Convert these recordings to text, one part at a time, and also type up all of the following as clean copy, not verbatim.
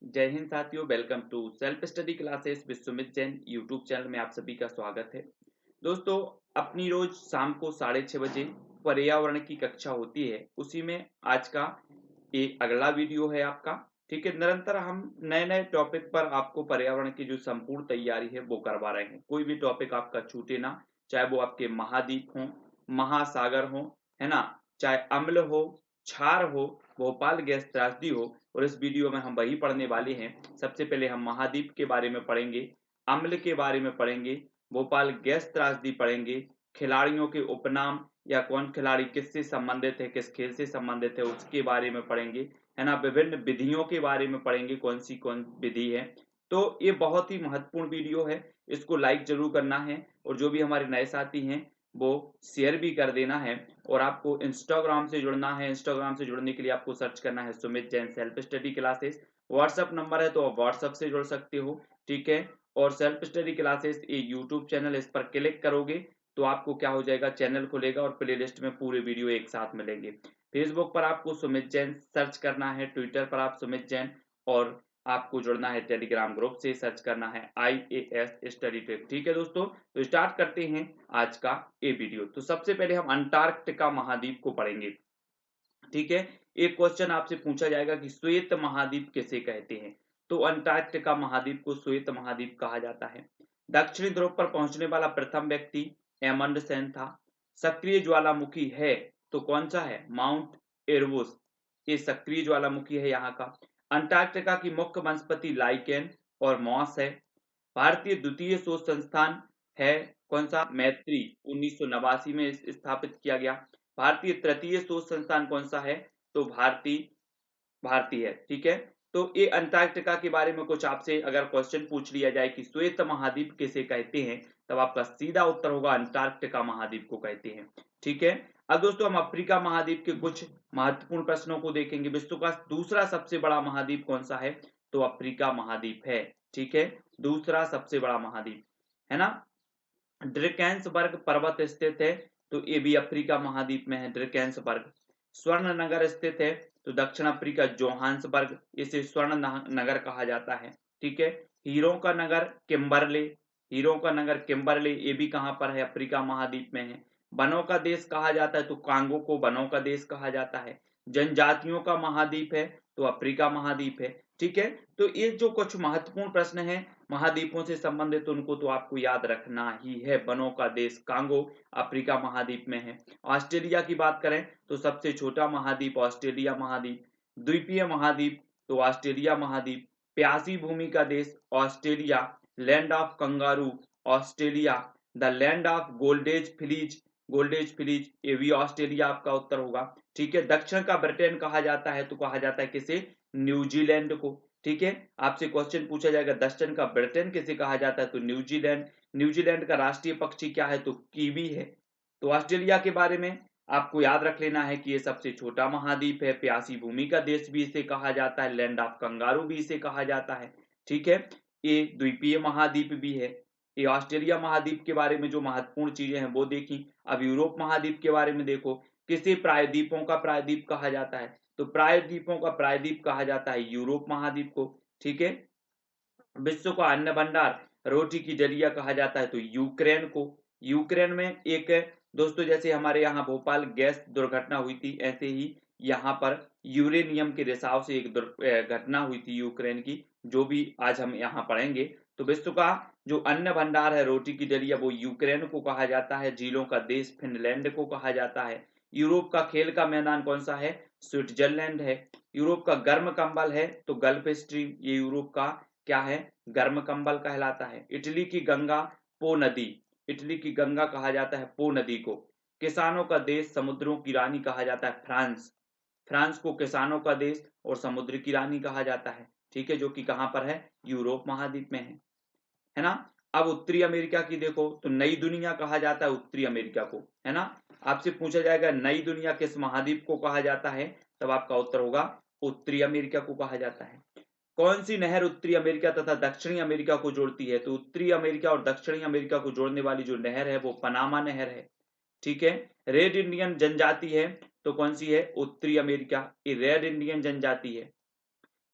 जय हिंद साथियों, welcome to self study classes with Sumit Jain YouTube channel में आप सभी का स्वागत है। दोस्तों, अपनी रोज शाम को 6:30 बजे पर्यावरण की कक्षा होती है। उसी में आज का एक अगला वीडियो है आपका। ठीक है, निरंतर हम नए नए टॉपिक पर आपको पर्यावरण की जो संपूर्ण तैयारी है वो करवा रहे हैं। कोई भी टॉपिक आपका छूटे ना, चाहे वो आपके महाद्वीप हो, महासागर हो, है ना, चाहे अम्ल हो, क्षार हो, भोपाल गैस त्रासदी हो। और इस वीडियो में हम वही पढ़ने वाले हैं। सबसे पहले हम महाद्वीप के बारे में पढ़ेंगे, अम्ल के बारे में पढ़ेंगे, भोपाल गैस त्रासदी पढ़ेंगे, खिलाड़ियों के उपनाम या कौन खिलाड़ी किससे संबंधित है, किस खेल से संबंधित है उसके बारे में पढ़ेंगे, है ना। विभिन्न विधियों के बारे में पढ़ेंगे, कौन विधि है। तो ये बहुत ही महत्वपूर्ण वीडियो है, इसको लाइक जरूर करना है और जो भी हमारे नए साथी हैं वो शेयर भी कर देना है। और आपको इंस्टाग्राम से जुड़ना है। इंस्टाग्राम से जुड़ने के लिए आपको सर्च करना है Sumit Jain self study classes. WhatsApp number है तो आप व्हाट्सअप से जुड़ सकते हो। ठीक है, और सेल्फ स्टडी क्लासेस ये यूट्यूब चैनल, इस पर क्लिक करोगे तो आपको क्या हो जाएगा, चैनल खुलेगा और प्लेलिस्ट में पूरे वीडियो एक साथ मिलेंगे। फेसबुक पर आपको सुमित जैन सर्च करना है, ट्विटर पर आप सुमित जैन, और आपको जुड़ना है टेलीग्राम ग्रुप से, सर्च करना है IAS स्टडी ट्रिक। ठीक है दोस्तों, तो स्टार्ट करते हैं आज का ये वीडियो। तो सबसे पहले हम अंटार्कटिका महाद्वीप को पढ़ेंगे। ठीक है, एक क्वेश्चन आपसे पूछा जाएगा कि श्वेत महाद्वीप किसे कहते हैं। तो अंटार्कटिका महाद्वीप को श्वेत महाद्वीप कहा जाता है। दक्षिणी ध्रुव पर पहुंचने वाला प्रथम व्यक्ति एमंडसेन था। सक्रिय ज्वालामुखी है तो कौन सा है, माउंट एरबुस, ये सक्रिय ज्वालामुखी है यहाँ का। अंटार्कटिका की मुख्य वनस्पति लाइकेन और मॉस है। भारतीय द्वितीय शोध संस्थान है कौन सा, मैत्री, 1989 में स्थापित किया गया। भारतीय तृतीय शोध संस्थान कौन सा है, तो भारतीय है। ठीक है, तो ये अंटार्कटिका के बारे में कुछ आपसे अगर क्वेश्चन पूछ लिया जाए कि श्वेत महाद्वीप किसे कहते हैं, तब आपका सीधा उत्तर होगा अंटार्कटिका महाद्वीप को कहते हैं। ठीक है, अब दोस्तों हम अफ्रीका महाद्वीप के कुछ महत्वपूर्ण प्रश्नों को देखेंगे। विश्व का दूसरा सबसे बड़ा महाद्वीप कौन सा है, तो अफ्रीका महाद्वीप है। ठीक है, दूसरा सबसे बड़ा महाद्वीप, है ना। ड्रकेंसबर्ग पर्वत स्थित है तो ये भी अफ्रीका महाद्वीप में है, ड्रकेंसबर्ग। स्वर्ण नगर स्थित है तो दक्षिण अफ्रीका जोहान्सबर्ग, इसे स्वर्ण नगर कहा जाता है। ठीक है, हीरो का नगर किम्बरले, हीरो का नगर किम्बरले, ये भी कहां पर है, अफ्रीका महाद्वीप में है। वनों का देश कहा जाता है तो कांगो को वनों का देश कहा जाता है। जनजातियों का महाद्वीप है तो अफ्रीका महाद्वीप है। ठीक है, तो ये जो कुछ महत्वपूर्ण प्रश्न है महाद्वीपों से संबंधित, उनको तो आपको याद रखना ही है। वनों का देश कांगो अफ्रीका महाद्वीप में है। ऑस्ट्रेलिया की बात करें तो सबसे छोटा महाद्वीप ऑस्ट्रेलिया महाद्वीप। द्वीपीय महाद्वीप तो ऑस्ट्रेलिया महाद्वीप। प्यासी भूमि का देश Australia. Land of kangaroo Australia. The land of golden fleece ये भी ऑस्ट्रेलिया आपका उत्तर होगा। ठीक है, दक्षिण का ब्रिटेन कहा जाता है तो कहा जाता है किसे, न्यूजीलैंड को। ठीक है, आपसे क्वेश्चन पूछा जाएगा दक्षिण का ब्रिटेन किसे कहा जाता है, तो न्यूजीलैंड। न्यूजीलैंड का राष्ट्रीय पक्षी क्या है, तो कीवी है। तो ऑस्ट्रेलिया के बारे में आपको याद रख लेना है कि ये सबसे छोटा महाद्वीप है, प्यासी भूमि का देश भी इसे कहा जाता है, लैंड ऑफ कंगारू भी इसे कहा जाता है। ठीक है, ये द्वीपीय महाद्वीप भी है। ये ऑस्ट्रेलिया महाद्वीप के बारे में जो महत्वपूर्ण चीजें हैं वो देखी। अब यूरोप महाद्वीप के बारे में देखो, किसे प्रायद्वीपों का प्रायद्वीप कहा जाता है, तो प्रायद्वीपों का प्रायद्वीप कहा जाता है यूरोप महाद्वीप को। ठीक है, विश्व का अन्न भंडार रोटी की डलिया कहा जाता है तो यूक्रेन को। यूक्रेन में एक, दोस्तों जैसे हमारे यहाँ भोपाल गैस दुर्घटना हुई थी, ऐसे ही यहाँ पर यूरेनियम के रिसाव से एक घटना हुई थी यूक्रेन की, जो भी आज हम यहाँ पढ़ेंगे। तो विश्व का जो अन्न भंडार है रोटी की डलिया वो यूक्रेन को कहा जाता है। झीलों का देश फिनलैंड को कहा जाता है। यूरोप का खेल का मैदान कौन सा है, स्विट्जरलैंड है। यूरोप का गर्म कंबल है तो गल्फ स्ट्रीम, ये यूरोप का क्या है, गर्म कंबल कहलाता है। इटली की गंगा पो नदी, इटली की गंगा कहा जाता है पो नदी को। किसानों का देश समुद्रों की रानी कहा जाता है फ्रांस, फ्रांस को किसानों का देश और समुद्र की रानी कहा जाता है। ठीक है, जो कि कहां पर है, यूरोप महाद्वीप में है ना। अब उत्तरी अमेरिका की देखो तो नई दुनिया कहा जाता है उत्तरी अमेरिका को, है ना। आपसे पूछा जाएगा नई दुनिया किस महाद्वीप को कहा जाता है, तब आपका उत्तर होगा उत्तरी अमेरिका को कहा जाता है। कौन सी नहर उत्तरी अमेरिका तथा दक्षिणी अमेरिका को जोड़ती है, तो उत्तरी अमेरिका और दक्षिणी अमेरिका को जोड़ने वाली जो नहर है वो पनामा नहर है। ठीक है, रेड इंडियन जनजाति है तो कौन सी है, उत्तरी अमेरिका, ये रेड इंडियन जनजाति है।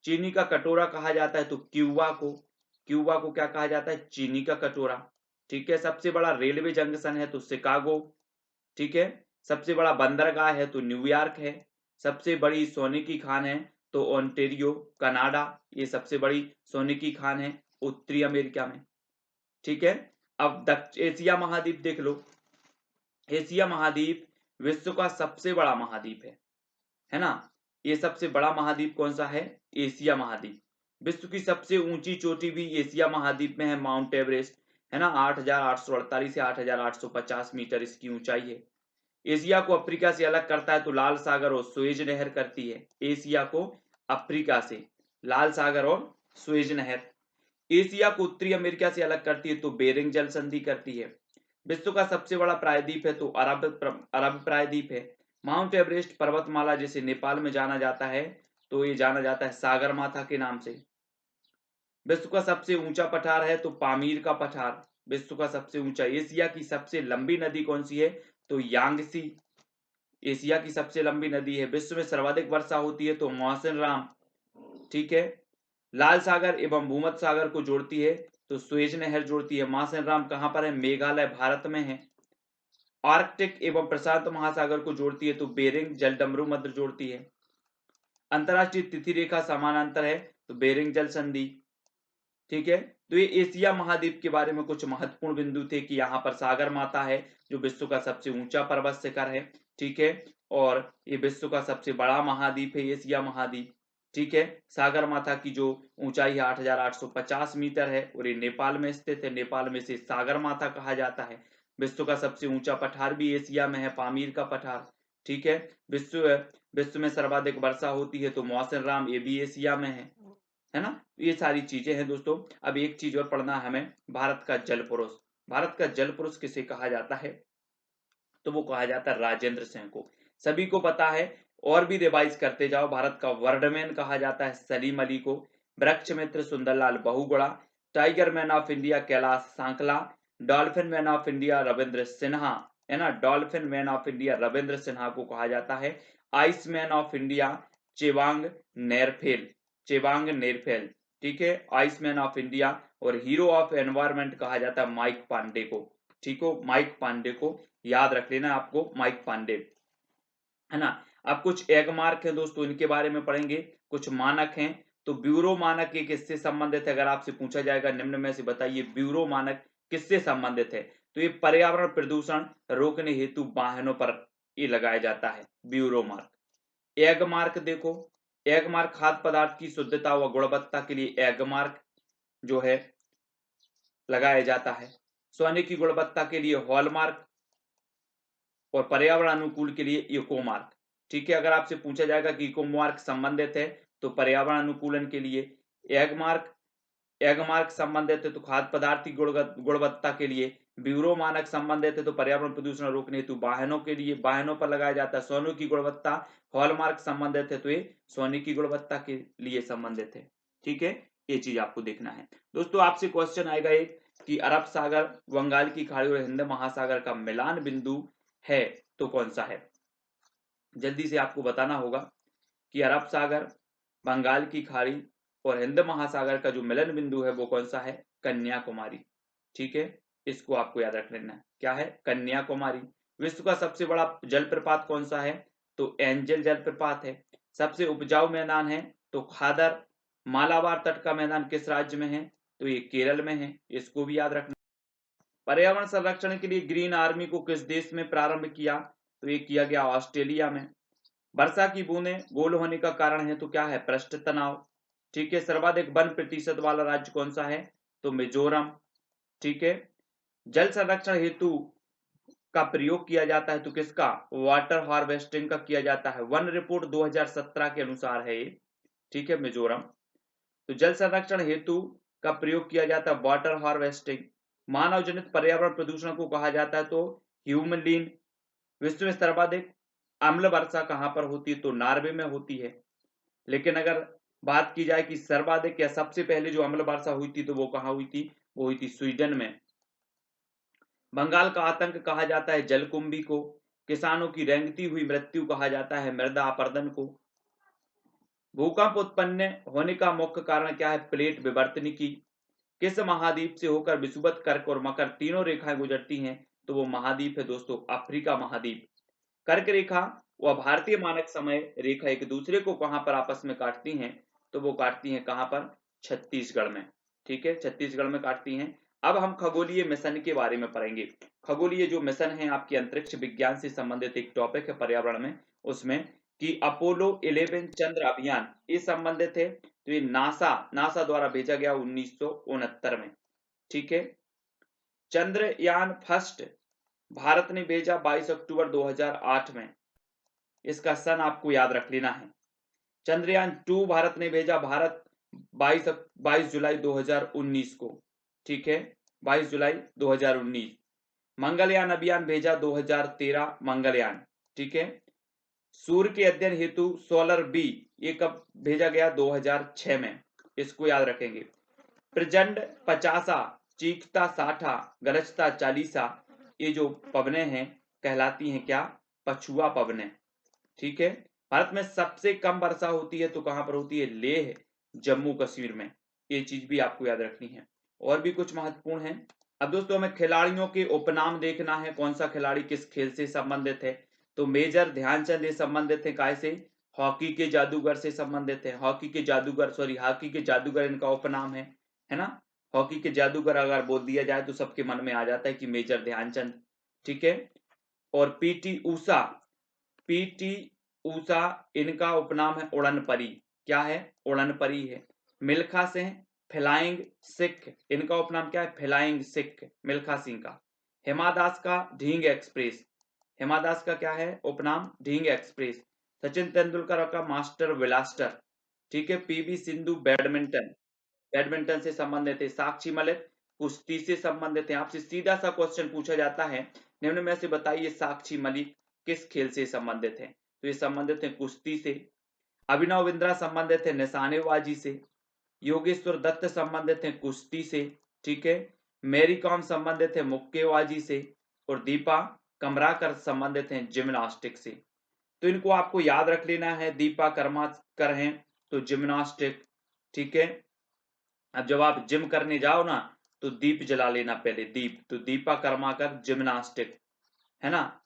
चीनी का कटोरा कहा जाता है तो क्यूबा को क्या कहा जाता है? चीनी का कटोरा। ठीक है। सबसे बड़ा रेलवे जंक्शन है तो शिकागो। ठीक है। सबसे बड़ा बंदरगाह है तो न्यूयॉर्क है। सबसे बड़ी सोने की खान है तो ओंटारियो कनाडा, ये सबसे बड़ी सोने की खान है उत्तरी अमेरिका में। ठीक है। अब एशिया महाद्वीप देख लो। एशिया महाद्वीप विश्व का सबसे बड़ा महाद्वीप है ना। ये सबसे बड़ा महाद्वीप कौन सा है? एशिया महाद्वीप। विश्व की सबसे ऊंची चोटी भी एशिया महाद्वीप में है, माउंट एवरेस्ट, है ना। 8,848 से 8,850 मीटर इसकी ऊंचाई है। एशिया को अफ्रीका से अलग करता है तो लाल सागर और सुएज नहर करती है। एशिया को अफ्रीका से लाल सागर और सुएज नहर। एशिया को उत्तरी अमेरिका से अलग करती है तो बेरिंग जल संधि करती है। विश्व का सबसे बड़ा प्रायद्वीप है तो अरब प्रायद्वीप है। माउंट एवरेस्ट पर्वतमाला जिसे नेपाल में जाना जाता है तो ये जाना जाता है सागर माथा के नाम से। विश्व का सबसे ऊंचा पठार है तो पामीर का पठार विश्व का सबसे ऊंचा। एशिया की सबसे लंबी नदी कौन सी है? तो यांगसी एशिया की सबसे लंबी नदी है। विश्व में सर्वाधिक वर्षा होती है तो मौसम राम। ठीक है। लाल सागर एवं भूमध्य सागर को जोड़ती है तो सुएज नहर जोड़ती है। मासन राम कहां पर है? मेघालय भारत में है। आर्कटिक एवं प्रशांत महासागर को जोड़ती है तो बेरिंग जलडमरू मध्य जोड़ती है। अंतरराष्ट्रीय तिथि रेखा समानांतर है तो बेरिंग जल संधि। ठीक है। तो ये एशिया महाद्वीप के बारे में कुछ महत्वपूर्ण बिंदु थे कि यहाँ पर सागर माता है जो विश्व का सबसे ऊंचा पर्वत शिखर है। ठीक है। और ये विश्व का सबसे बड़ा महाद्वीप है एशिया महाद्वीप। ठीक है। सागर माता की जो ऊंचाई है 8,850 मीटर है और ये नेपाल में स्थित है। नेपाल में से सागर माता कहा जाता है। विश्व का सबसे ऊंचा पठार भी एशिया में है, पामीर का पठार। ठीक है। विश्व में सर्वाधिक वर्षा होती है तो मौसम राम, ये भी एशिया में है ना। ये सारी चीजें हैं दोस्तों। अब एक चीज और पढ़ना है हमें, भारत का जल पुरुष। भारत का जल पुरुष किसे कहा जाता है? तो वो कहा जाता है राजेंद्र सिंह को। सभी को पता है और भी रिवाइज करते जाओ। भारत का वर्डमैन कहा जाता है सलीम अली को। वृक्ष मित्र Sunderlal Bahuguna. Tiger man of India Kailash Sankhala. Dolphin man of India Ravindra Sinha, है ना। Dolphin man of India Ravindra Sinha को कहा जाता है। Ice man of India Chewang Norphel, Chewang Norphel. ठीक है। Ice man of India. और हीरो ऑफ एनवायरमेंट कहा जाता है माइक पांडे को। ठीक हो, माइक पांडे को याद रख लेना आपको, माइक पांडे, है ना। अब कुछ एग मार्क है दोस्तों, इनके बारे में पढ़ेंगे। कुछ मानक हैं तो ब्यूरो मानक ये किससे संबंधित है? अगर आपसे पूछा जाएगा निम्न में से बताइए ब्यूरो मानक किससे संबंधित है, तो ये पर्यावरण प्रदूषण रोकने हेतु वाहनों पर ये लगाया जाता है ब्यूरो मार्क। एग मार्क देखो, एग मार्क खाद्य पदार्थ की शुद्धता व गुणवत्ता के लिए एग मार्क जो है लगाया जाता है। सोने की गुणवत्ता के लिए हॉलमार्क और पर्यावरण अनुकूल के लिए इको मार्क। ठीक है। अगर आपसे पूछा जाएगा कि इको मार्क संबंधित है तो पर्यावरण अनुकूलन के लिए। एग मार्क संबंधित है तो खाद्य पदार्थ की गुणवत्ता के लिए। ब्यूरो मानक संबंधित है तो पर्यावरण प्रदूषण रोकने हेतु वाहनों के लिए, वाहनों पर लगाया जाता है। सोने की गुणवत्ता हॉलमार्क संबंधित है तो ये सोने की गुणवत्ता के लिए संबंधित है। ठीक है। ये चीज आपको देखना है दोस्तों। आपसे क्वेश्चन आएगा एक कि अरब सागर, बंगाल की खाड़ी और हिंद महासागर का मिलान बिंदु है तो कौन सा है? जल्दी से आपको बताना होगा कि अरब सागर, बंगाल की खाड़ी और हिंद महासागर का जो मिलन बिंदु है वो कौन सा है? कन्याकुमारी। ठीक है। इसको आपको याद रख लेना है, क्या है? कन्याकुमारी। विश्व का सबसे बड़ा जलप्रपात कौन सा है? तो एंजल जलप्रपात है। सबसे उपजाऊ मैदान है तो खादर। मालाबार तट का मैदान किस राज्य में है? तो ये केरल में है, इसको भी याद रखना। पर्यावरण संरक्षण के लिए ग्रीन आर्मी को किस देश में प्रारंभ किया? तो ये किया गया ऑस्ट्रेलिया में। वर्षा की बूंदें गोल होने का कारण है तो क्या है? पृष्ठ तनाव। ठीक है। सर्वाधिक वन प्रतिशत वाला राज्य कौन सा है? तो मिजोरम। ठीक है। जल संरक्षण हेतु का प्रयोग किया जाता है तो किसका? वाटर हार्वेस्टिंग का किया जाता है। वन रिपोर्ट 2017 के अनुसार है ये। ठीक है। मिजोरम। तो जल संरक्षण हेतु का प्रयोग किया जाता है वाटर हार्वेस्टिंग। मानव जनित पर्यावरण प्रदूषण को कहा जाता है तो ह्यूमलिन। विश्व में सर्वाधिक अम्ल वर्षा कहां पर होती है? तो नॉर्वे में होती है। लेकिन अगर बात की जाए कि सर्वाधिक या सबसे पहले जो अम्ल वर्षा हुई थी तो वो कहां हुई थी? वो हुई थी स्वीडन में। बंगाल का आतंक कहा जाता है जलकुंभी को। किसानों की रेंगती हुई मृत्यु कहा जाता है मृदा अपरदन को। भूकंप उत्पन्न होने का मुख्य कारण क्या है? प्लेट विवर्तनिकी। किस महाद्वीप से होकर विषुवत, कर्क और मकर तीनों रेखाएं गुजरती हैं? तो वो महाद्वीप है दोस्तों अफ्रीका महाद्वीप। कर्क रेखा व भारतीय मानक समय रेखा एक दूसरे को कहां पर आपस में काटती हैं? तो वो काटती हैं कहां पर? छत्तीसगढ़ में। ठीक है, छत्तीसगढ़ में काटती हैं। अब हम खगोलीय मिशन के बारे में पढ़ेंगे। खगोलीय जो मिशन है आपके अंतरिक्ष विज्ञान से संबंधित एक टॉपिक है पर्यावरण में, उसमें कि अपोलो 11 चंद्र अभियान ये संबंधित है। तो ये नासा द्वारा भेजा गया 1969 में। ठीक है, चंद्रयान फर्स्ट भारत ने भेजा 22 अक्टूबर 2008 में। इसका सन आपको याद रख लेना है। चंद्रयान 2 भारत ने भेजा 22 जुलाई 2019 को। ठीक है, 22 जुलाई 2019। मंगलयान अभियान भेजा 2013 मंगलयान। ठीक है, सूर्य के अध्ययन हेतु सोलर बी ये कब भेजा गया? 2006 में। इसको याद रखेंगे। प्रचंड 50, चीखता 60, गरजता 40 ये जो पवने हैं कहलाती हैं क्या? पछुआ पवने। ठीक है, भारत में सबसे कम वर्षा होती है तो कहां पर होती है? लेह जम्मू कश्मीर में। ये चीज भी आपको याद रखनी है। और भी कुछ महत्वपूर्ण है। अब दोस्तों हमें खिलाड़ियों के उपनाम देखना है, कौन सा खिलाड़ी किस खेल से संबंधित है। तो मेजर ध्यानचंद ये संबंधित है काय से? हॉकी के जादूगर से संबंधित है। हॉकी के जादूगर इनका उपनाम है ना। हॉकी के जादूगर अगर बोल दिया जाए तो सबके मन में आ जाता है कि मेजर ध्यानचंद। ठीक है, और पीटी ऊषा इनका उपनाम है उड़न परी। क्या है? उड़न परी है। मिल्खा सिंह फ्लाइंग सिख इनका उपनाम क्या है? फ्लाइंग सिख, मिल्खा सिंह का। हेमा दास का ढींग एक्सप्रेस, हेमा दास का क्या है उपनाम? ढींग एक्सप्रेस। सचिन तेंदुलकर का मास्टर ब्लास्टर। ठीक है, पीवी सिंधु बैडमिंटन से संबंधित है। साक्षी मलिक कुश्ती से संबंधित है। आपसे सीधा सा क्वेश्चन पूछा जाता है, निम्न में से बताइए साक्षी मलिक किस खेल से संबंधित है? तो ये संबंधित है कुश्ती से। अभिनव बिंद्रा संबंधित है निशानेबाजी से। योगेश्वर दत्त संबंधित है कुश्ती से। ठीक है, मैरी कॉम संबंधित है मुक्केबाजी से। और दीपा कमराकर संबंधित है जिम्नास्टिक से। तो इनको आपको याद रख लेना है। दीपा कर्माकर हैं तो जिम्नास्टिक। ठीक है, अब जब आप जिम करने जाओ ना तो दीप जला लेना पहले, दीप। तो दीपा कर्माकर जिम्नास्टिक, है ना।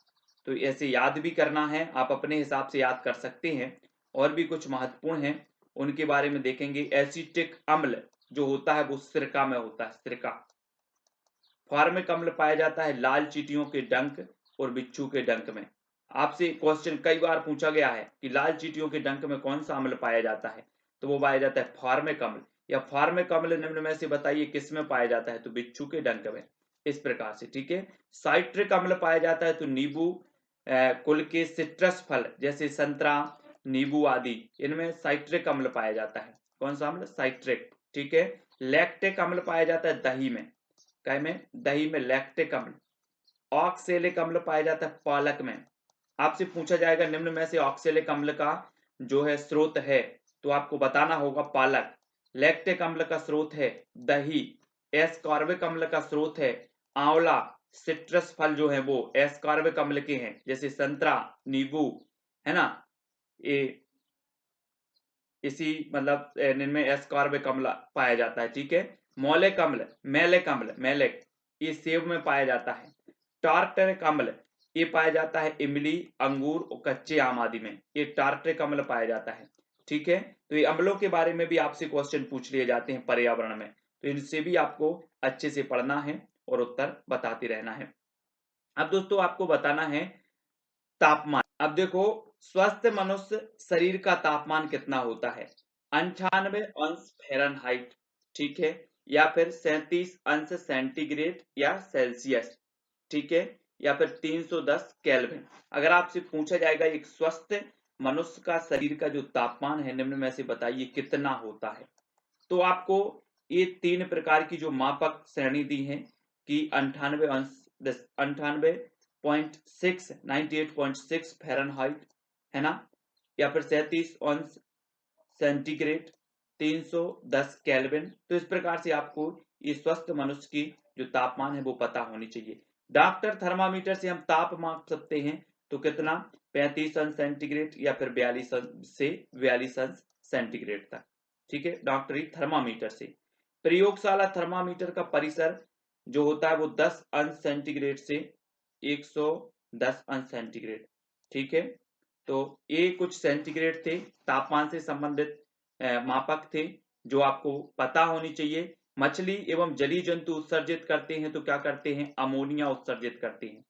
तो ऐसे याद भी करना है, आप अपने हिसाब से याद कर सकते हैं। और भी कुछ महत्वपूर्ण है उनके बारे में देखेंगे। एसिटिक अम्ल जो होता है वो सिरका में होता है, सिरका। फॉर्मिक अम्ल पाया जाता है लाल चींटियों के डंक और बिच्छू के डंक में। आपसे क्वेश्चन कई बार पूछा गया है कि लाल चींटियों के डंक में कौन सा अम्ल पाया जाता है? तो वो पाया जाता है फॉर्मिक अम्ल। या फॉर्मिक अम्ल निम्न में से बताइए किस में पाया जाता है? तो बिच्छू के डंक में। इस प्रकार से। ठीक है, साइट्रिक अम्ल पाया जाता है तो नींबू कुल के सिट्रस फल जैसे संतरा, नींबू आदि, इनमें साइट्रिक अम्ल पाया जाता है। कौन सा अम्ल? साइट्रिक। ठीक है, लैक्टिक अम्ल पाया जाता है दही में। काय में? दही में लैक्टिक अम्ल। ऑक्सेलिक अम्ल पाया जाता है पालक में। आपसे पूछा जाएगा निम्न में से ऑक्सेलिक अम्ल का जो है स्रोत है, तो आपको बताना होगा पालक। लैक्टिक अम्ल का स्रोत है दही। एस्कॉर्बिक अम्ल का स्रोत है आंवला। सिट्रस फल जो है वो एस्कॉर्बिक अम्ल के हैं जैसे संतरा, नींबू, है ना। ये इसी मतलब इनमें एस्कॉर्बिक अम्ल पाया जाता है। ठीक है, मौलिक अम्ल, मैलिक ये सेब में पाया जाता है। टार्टरिक अम्ल ये पाया जाता है इमली, अंगूर और कच्चे आम आदि में। ये टार्टरिक अम्ल पाया जाता है। ठीक है, तो ये अम्लों के बारे में भी आपसे क्वेश्चन पूछ लिए जाते हैं पर्यावरण में, तो इनसे भी आपको अच्छे से पढ़ना है और उत्तर बताते रहना है। अब दोस्तों आपको बताना है तापमान। अब देखो, स्वस्थ मनुष्य शरीर का तापमान कितना होता है? 98 अंश फ़ारेनहाइट। ठीक है, या फिर 37 अंश सेंटीग्रेड या सेल्सियस। ठीक है, या फिर 310 केल्विन। अगर आपसे पूछा जाएगा एक स्वस्थ मनुष्य का शरीर का जो तापमान है निम्न में से बताइए कितना होता है, तो आपको ये 3 प्रकार की जो मापक श्रेणी दी है कि 98.6 फ़ारेनहाइट, है ना, या फिर 37 अंश सेंटीग्रेड, 310 केल्विन। तो इस प्रकार से आपको ये स्वस्थ मनुष्य की जो तापमान है वो पता होनी चाहिए। डॉक्टर थर्मामीटर से हम ताप माप सकते हैं, तो कितना? 35 अंश सेंटीग्रेड या फिर 42 अंश सेंटीग्रेड तक, ठीक है, डॉक्टरी थर्मामीटर से। प्रयोगशाला थर्मामीटर का परिसर जो होता है वो 10 अंश सेंटीग्रेड से 110 अंश सेंटीग्रेड, ठीक है। तो ये कुछ सेंटीग्रेड थे, तापमान से संबंधित मापक थे जो आपको पता होनी चाहिए। मछली एवं जलीय जंतु उत्सर्जित करते हैं तो क्या करते हैं, अमोनिया उत्सर्जित करते हैं।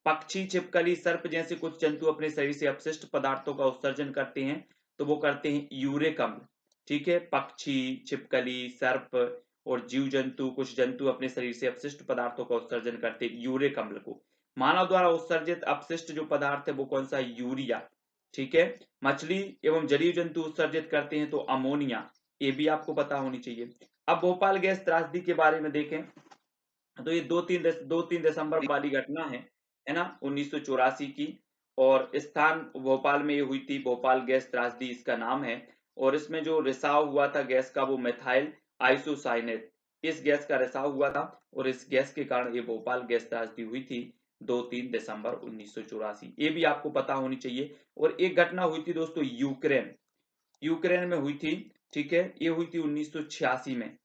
पक्षी, छिपकली, सर्प जैसे कुछ जंतु अपने शरीर से अपशिष्ट पदार्थों का उत्सर्जन करते हैं तो वो करते हैं यूरिक अम्ल, ठीक है। पक्षी, छिपकली, सर्प और जीव जंतु, कुछ जंतु अपने शरीर से अपशिष्ट पदार्थों का उत्सर्जन करते हैं यूरिक अम्ल को। मानव द्वारा उत्सर्जित अपशिष्ट जो पदार्थ है वो कौन सा है, यूरिया, ठीक है। मछली एवं जलीय जंतु उत्सर्जित करते हैं तो अमोनिया, ये भी आपको पता होनी चाहिए। अब भोपाल गैस त्रासदी के बारे में देखें तो ये 2-3 दिसंबर वाली घटना है ना, 1984 की। और स्थान भोपाल में ये हुई थी, भोपाल गैस त्रासदी इसका नाम है। और इसमें जो रिसाव हुआ था गैस का वो मेथाइल आइसोसाइनेट, इस गैस का रिसाव हुआ था और इस गैस के कारण ये भोपाल गैस त्रासदी हुई थी 2-3 दिसंबर 1984, ये भी आपको पता होनी चाहिए। और एक घटना हुई थी दोस्तों यूक्रेन में हुई थी, ठीक है, ये हुई थी 1986 में।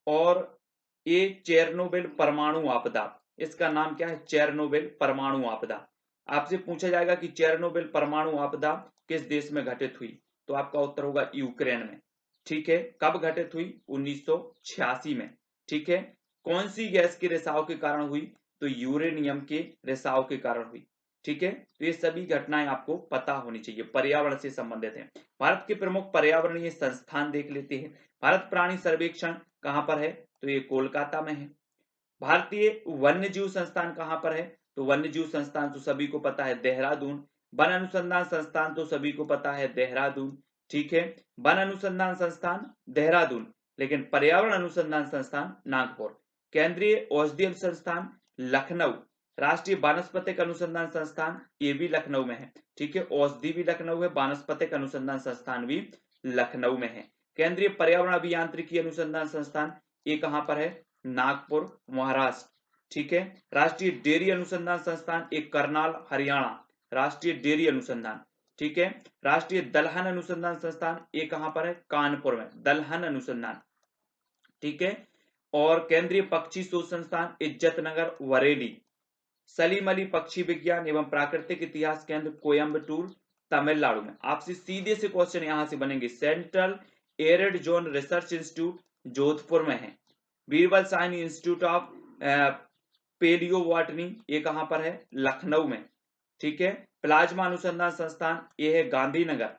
और ये चेरनोबिल परमाणु आपदा, इसका नाम क्या है, चेरनोबिल परमाणु आपदा। आपसे पूछा जाएगा कि चेरनोबिल परमाणु आपदा किस देश में घटित हुई, तो आपका उत्तर होगा यूक्रेन में, ठीक है। कब घटित हुई, 1986 में, ठीक है। कौन सी गैस के रिसाव के कारण हुई, तो यूरेनियम के रिसाव के कारण हुई, ठीक है। तो ये सभी घटनाएं आपको पता होनी चाहिए, पर्यावरण से संबंधित है। भारत के प्रमुख पर्यावरणीय संस्थान देख लेते हैं। भारत प्राणी सर्वेक्षण कहां पर है, तो ये कोलकाता में है। भारतीय वन्य जीव संस्थान कहां पर है, तो वन्य जीव संस्थान तो सभी को पता है, देहरादून। वन अनुसंधान संस्थान तो सभी को पता है, देहरादून, ठीक है। वन अनुसंधान संस्थान देहरादून, लेकिन पर्यावरण अनुसंधान संस्थान नागपुर। केंद्रीय औषधि संस्थान लखनऊ। राष्ट्रीय वानस्पतिक अनुसंधान संस्थान ये भी लखनऊ में है, ठीक है। औषधि भी लखनऊ है, वानस्पतिक अनुसंधान संस्थान भी लखनऊ में है। केंद्रीय पर्यावरण अभियांत्रिकी अनुसंधान संस्थान ये कहां पर है, नागपुर, महाराष्ट्र, ठीक है। राष्ट्रीय डेयरी अनुसंधान संस्थान एक करनाल, हरियाणा, राष्ट्रीय डेयरी अनुसंधान, ठीक है। राष्ट्रीय दलहन अनुसंधान संस्थान ये कहां पर है, कानपुर में, दलहन अनुसंधान, ठीक है। और केंद्रीय पक्षी शोध संस्थान इज्जतनगर, वरेली। सलीम अली पक्षी विज्ञान एवं प्राकृतिक इतिहास केंद्र कोयम्बटूर, तमिलनाडु में। आपसे सीधे से क्वेश्चन यहां से बनेंगे, central arid zone research institute Jodhpur में है। Birbal Sahni institute of palaeobotany ये कहां पर है, लखनऊ में, ठीक है। प्लाज्मा अनुसंधान संस्थान ये है गांधीनगर,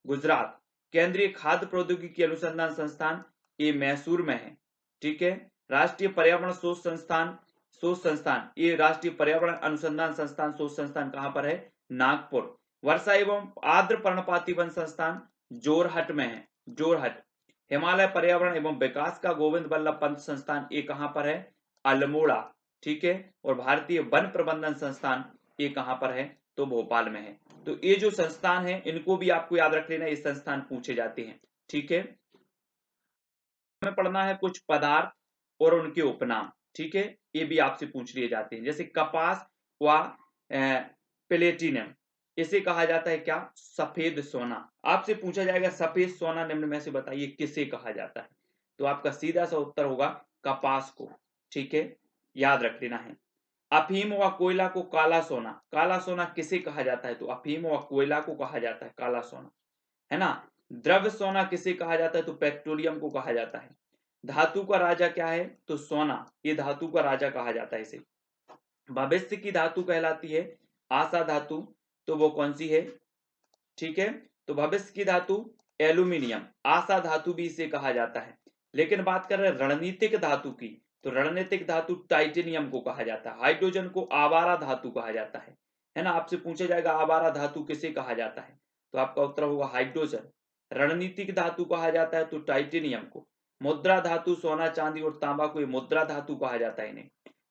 गुजरात। केंद्रीय खाद्य प्रौद्योगिकी अनुसंधान संस्थान ये मैसूर में है, ठीक है। राष्ट्रीय पर्यावरण शोध संस्थान ये राष्ट्रीय पर्यावरण अनुसंधान संस्थान शोध संस्थान कहां पर है, नागपुर। वर्षा एवं आर्द्र पर्णपाती वन संस्थान जोरहट में है, जोरहट। हिमालय पर्यावरण एवं विकास का गोविंद बल्लभ पंत संस्थान ये कहां पर है, अल्मोड़ा, ठीक है। और भारतीय वन प्रबंधन संस्थान ये कहां पर है, तो भोपाल में है। तो ये जो संस्थान है इनको भी आपको याद रख लेना, ये संस्थान पूछे जाते हैं, ठीक है। हमें पढ़ना है कुछ पदार्थ और उनके उपनाम, ठीक है, ये भी आपसे पूछ लिए जाते हैं। जैसे कपास व प्लेटिनम, इसे कहा जाता है क्या, सफेद सोना। आपसे पूछा जाएगा सफेद सोना निम्न में से बताइए किसे कहा जाता है, तो आपका सीधा सा उत्तर होगा कपास को, ठीक है, याद रख लेना है। अफीम व कोयला को काला सोना, काला सोना किसे कहा जाता है, तो अफीम व कोयला को कहा जाता है काला सोना, है ना। द्रव्य सोना किसे कहा जाता है, तो पेट्रोलियम को कहा जाता है। धातु का राजा क्या है, तो सोना, ये धातु का राजा कहा जाता है इसे। भविष्य की धातु कहलाती है आशा धातु, तो वो कौन सी है, ठीक है। तो भविष्य की धातु एल्यूमिनियम, आशा धातु भी इसे कहा जाता है। लेकिन बात कर रहे हैं रणनीतिक धातु की, तो रणनीतिक धातु टाइटेनियम को कहा जाता है। हाइड्रोजन को आवारा धातु कहा जाता है ना। आपसे पूछा जाएगा आवारा धातु किसे कहा जाता है, तो आपका उत्तर होगा हाइड्रोजन। रणनीतिक धातु कहा जाता है तो टाइटेनियम को। मुद्रा धातु सोना, चांदी और तांबा को मुद्रा धातु कहा जाता है इन्हें।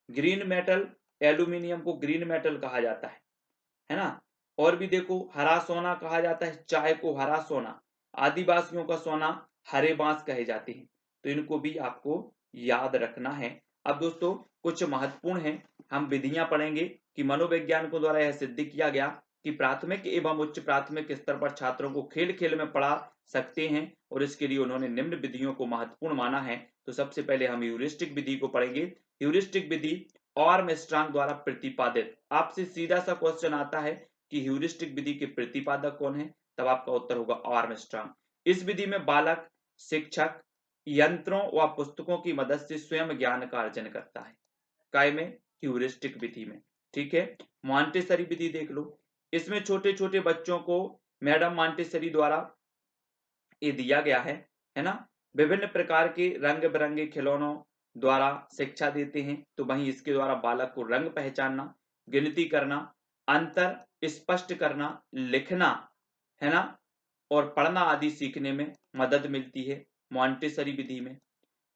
ग्रीन मेटल एल्यूमिनियम को ग्रीन मेटल कहा जाता है ना। और भी देखो, हरा सोना कहा जाता है चाय को हरा सोना। आदिवासियों का सोना हरे बांस कहे जाते हैं, तो इनको भी आपको याद रखना है। अब दोस्तों कुछ महत्वपूर्ण है, हम विधियां पढ़ेंगे कि मनोवैज्ञानिकों द्वारा यह सिद्ध किया गया कि प्राथमिक एवं उच्च प्राथमिक स्तर पर छात्रों को खेल खेल में पढ़ा सकते हैं और इसके लिए उन्होंने निम्न विधियों को महत्वपूर्ण माना है। तो सबसे पहले हम ह्यूरिस्टिक विधि को पढ़ेंगे। ह्यूरिस्टिक विधि आर्मस्ट्रांग द्वारा प्रतिपादित। आपसे सीधा सा क्वेश्चन आता है कि ह्यूरिस्टिक विधि के प्रतिपादक कौन है, तब आपका उत्तर होगा आर्मस्ट्रांग। इस विधि में बालक शिक्षक यंत्रों व पुस्तकों की मदद से स्वयं ज्ञान का अर्जन करता है। काय में? ह्यूरिस्टिक विधि में। ठीक है। मॉन्टेसरी विधि देख लो। इसमें छोटे छोटे बच्चों को मैडम मॉन्टेसरी द्वारा ये दिया गया है ना, विभिन्न प्रकार के रंग बिरंगे खिलौनों द्वारा शिक्षा देते हैं। तो वहीं इसके द्वारा बालक को रंग पहचानना, गिनती करना, अंतर स्पष्ट करना, लिखना, है ना, और पढ़ना आदि सीखने में मदद मिलती है मॉन्टेसरी विधि में।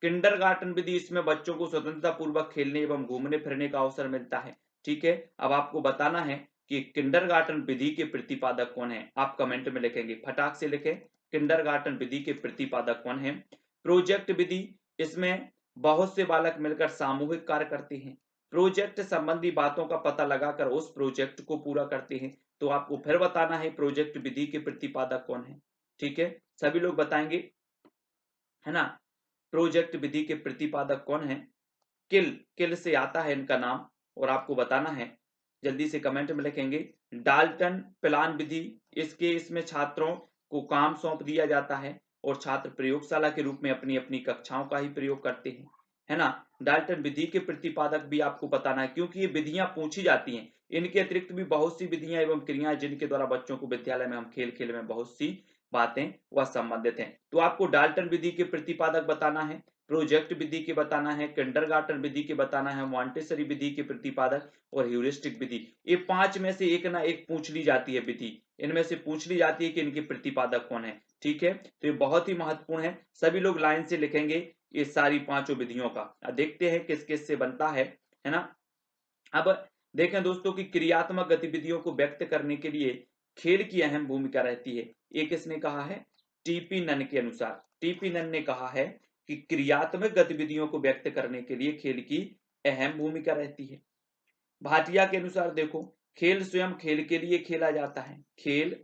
किंडरगार्टन विधि, इसमें बच्चों को स्वतंत्रता पूर्वक खेलने एवं घूमने फिरने का अवसर मिलता है। ठीक है। अब आपको बताना है कि किंडरगार्टन विधि के प्रतिपादक कौन है। आप कमेंट में लिखेंगे, फटाक से लिखें, किंडरगार्टन विधि के प्रतिपादक कौन है। प्रोजेक्ट विधि, इसमें बहुत से बालक मिलकर सामूहिक कार्य करते हैं, प्रोजेक्ट संबंधी बातों का पता लगाकर उस प्रोजेक्ट को पूरा करते हैं। तो आपको फिर बताना है प्रोजेक्ट विधि के प्रतिपादक कौन है। ठीक है, सभी लोग बताएंगे, है ना। प्रोजेक्ट विधि के प्रतिपादक कौन है? किल से आता है इनका नाम, और आपको बताना है, जल्दी से कमेंट में लिखेंगे। डाल्टन प्लान विधि, इसमें छात्रों को काम सौंप दिया जाता है और छात्र प्रयोगशाला के रूप में अपनी अपनी कक्षाओं का ही प्रयोग करते हैं, है ना। डाल्टन विधि के प्रतिपादक भी आपको बताना है, क्योंकि ये विधियां पूछी जाती हैं। इनके अतिरिक्त भी बहुत सी विधियां एवं क्रियाएं जिनके द्वारा बच्चों को विद्यालय में हम खेल खेल में बहुत सी बातें वह संबंधित हैं। तो आपको डाल्टन विधि के प्रतिपादक बताना है, प्रोजेक्ट विधि के बताना है, किंडरगार्टन विधि के बताना है, मॉन्टेसरी विधि के प्रतिपादक और ह्यूरिस्टिक विधि। ये 5 में से एक ना एक पूछ ली जाती है विधि, इनमें से पूछ ली जाती है कि इनके प्रतिपादक कौन है। ठीक है, तो ये बहुत ही महत्वपूर्ण है, सभी लोग लाइन से लिखेंगे ये सारी पांचों विधियों का। देखते हैं किस किस से बनता है ना। अब देखें दोस्तों कि क्रियात्मक गतिविधियों को व्यक्त करने के लिए खेल की अहम भूमिका रहती है। एक किसने कहा है? टीपी नन के अनुसार, टीपी नन ने कहा है कि क्रियात्मक गतिविधियों को व्यक्त करने के लिए खेल की अहम भूमिका रहती है। भाटिया के अनुसार देखो, खेल स्वयं खेल के लिए खेला जाता है, खेल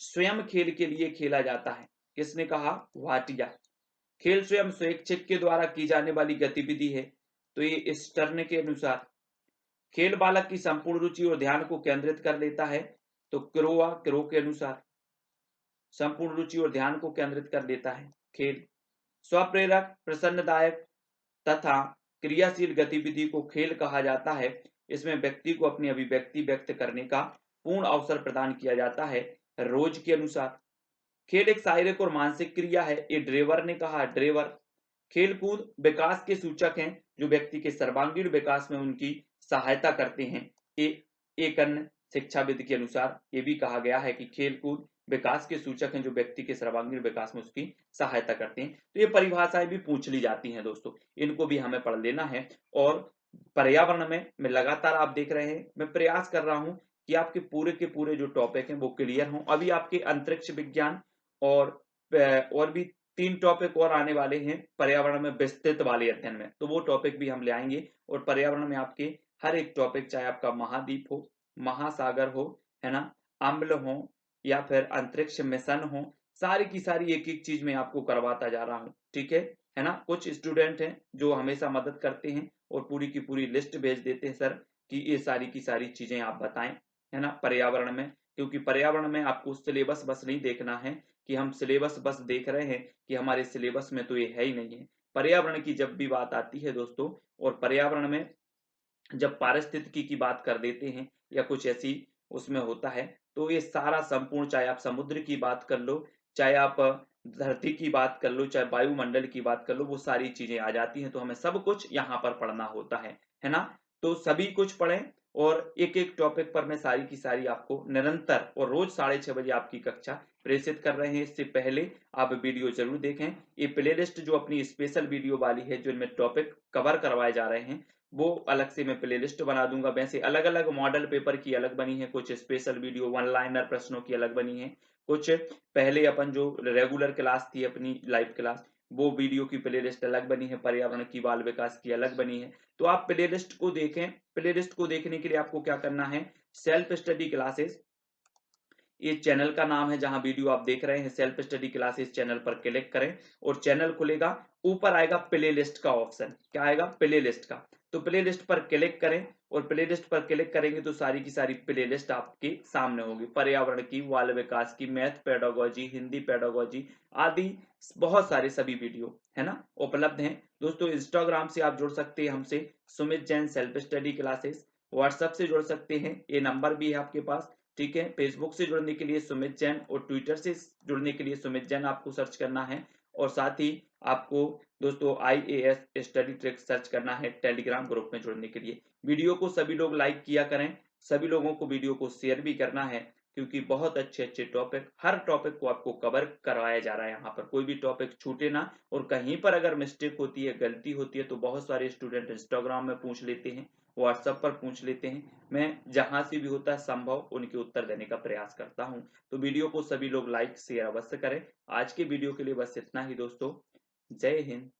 स्वयं खेल के लिए खेला जाता है। किसने कहा? भाटिया। खेल स्वयं स्वैच्छिक के द्वारा की जाने वाली गतिविधि है। तो ये स्टर्न के अनुसार खेल बालक की संपूर्ण रुचि और ध्यान को केंद्रित कर लेता है। तो क्रो के अनुसार संपूर्ण रुचि और ध्यान को केंद्रित कर लेता है खेल। स्वप्रेरक, प्रसन्नदायक तथा क्रियाशील गतिविधि को खेल कहा जाता है। इसमें व्यक्ति को अपनी अभिव्यक्ति व्यक्त करने का पूर्ण अवसर प्रदान किया जाता है। रोज के अनुसार खेल एक शारीरिक और मानसिक क्रिया है। ये ड्रेवर ने कहा, ड्रेवर। खेलकूद विकास के सूचक हैं जो व्यक्ति के सर्वांगीण विकास में उनकी सहायता करते हैं। एक अन्य शिक्षाविद के अनुसार ये भी कहा गया है कि खेलकूद विकास के सूचक हैं जो व्यक्ति के सर्वांगीण विकास में उसकी सहायता करते हैं। तो ये परिभाषाएं भी पूछ ली जाती हैं दोस्तों, इनको भी हमें पढ़ लेना है। और पर्यावरण में मैं लगातार, आप देख रहे हैं, मैं प्रयास कर रहा हूं कि आपके पूरे के पूरे जो टॉपिक हैं वो क्लियर हों। अभी आपके अंतरिक्ष विज्ञान और भी 3 टॉपिक और आने वाले हैं पर्यावरण में विस्तृत वाले अध्ययन में, तो वो टॉपिक भी हम ले आएंगे। और पर्यावरण में आपके हर एक टॉपिक, चाहे आपका महाद्वीप हो, महासागर हो, है ना, अम्ल हो या फिर अंतरिक्ष मिशन हो, सारी की सारी एक एक चीज मैं आपको करवाता जा रहा हूँ। ठीक है ना। कुछ स्टूडेंट हैं जो हमेशा मदद करते हैं और पूरी की पूरी लिस्ट भेज देते हैं सर कि ये सारी की सारी चीजें आप बताएं, है ना, पर्यावरण में। क्योंकि पर्यावरण में आपको सिलेबस बस नहीं देखना है कि हम सिलेबस बस देख रहे हैं कि हमारे सिलेबस में तो ये है ही नहीं है। पर्यावरण की जब भी बात आती है दोस्तों, और पर्यावरण में जब पारिस्थितिकी की बात कर देते हैं या कुछ ऐसी उसमें होता है, तो ये सारा संपूर्ण, चाहे आप समुद्र की बात कर लो, चाहे आप धरती की बात कर लो, चाहे वायुमंडल की बात कर लो, वो सारी चीजें आ जाती हैं। तो हमें सब कुछ यहाँ पर पढ़ना होता है ना। तो सभी कुछ पढ़ें और एक एक टॉपिक पर मैं सारी की सारी आपको निरंतर और रोज 6:30 बजे आपकी कक्षा प्रेषित कर रहे हैं। इससे पहले आप वीडियो जरूर देखें। ये प्लेलिस्ट जो अपनी स्पेशल वीडियो वाली है, जो इनमें टॉपिक कवर करवाए जा रहे हैं, वो अलग से मैं प्लेलिस्ट बना दूंगा। वैसे अलग अलग मॉडल पेपर की अलग बनी है, कुछ स्पेशल वीडियो वन लाइनर प्रश्नों की अलग बनी है, कुछ पहले अपन जो रेगुलर क्लास थी अपनी लाइव क्लास, वो वीडियो की प्लेलिस्ट अलग बनी है, पर्यावरण की, बाल विकास की अलग बनी है। तो आप प्लेलिस्ट को देखें। प्लेलिस्ट को देखने के लिए आपको क्या करना है? सेल्फ स्टडी क्लासेस ये चैनल का नाम है जहां वीडियो आप देख रहे हैं, सेल्फ स्टडी क्लासेस चैनल पर क्लिक करें और चैनल खुलेगा। ऊपर आएगा प्ले लिस्ट का ऑप्शन, क्या आएगा? प्ले लिस्ट का। तो प्ले लिस्ट पर क्लिक करें और प्ले लिस्ट पर क्लिक करेंगे तो सारी की सारी प्ले लिस्ट आपके सामने होगी। पर्यावरण की, बाल विकास की, मैथ पेडागोजी, हिंदी पेडागोजी आदि बहुत सारे सभी वीडियो है ना उपलब्ध हैं। दोस्तों इंस्टाग्राम से आप जुड़ सकते हैं हमसे, Sumit Jain self study classes. WhatsApp से जुड़ सकते हैं, ये नंबर भी है आपके पास, ठीक है। फेसबुक से जुड़ने के लिए सुमित जैन और ट्विटर से जुड़ने के लिए सुमित जैन आपको सर्च करना है। और साथ ही आपको दोस्तों IAS स्टडी ट्रिक सर्च करना है टेलीग्राम ग्रुप में जुड़ने के लिए। वीडियो को सभी लोग लाइक किया करें, सभी लोगों को वीडियो को शेयर भी करना है, क्योंकि बहुत अच्छे अच्छे टॉपिक, हर टॉपिक को आपको कवर करवाया जा रहा है यहाँ पर, कोई भी टॉपिक छूटे ना। और कहीं पर अगर मिस्टेक होती है, गलती होती है, तो बहुत सारे स्टूडेंट इंस्टाग्राम में पूछ लेते हैं, व्हाट्सएप पर पूछ लेते हैं। मैं जहां से भी होता है संभव उनके उत्तर देने का प्रयास करता हूं। तो वीडियो को सभी लोग लाइक शेयर अवश्य करें। आज के वीडियो के लिए बस इतना ही दोस्तों। जय हिंद।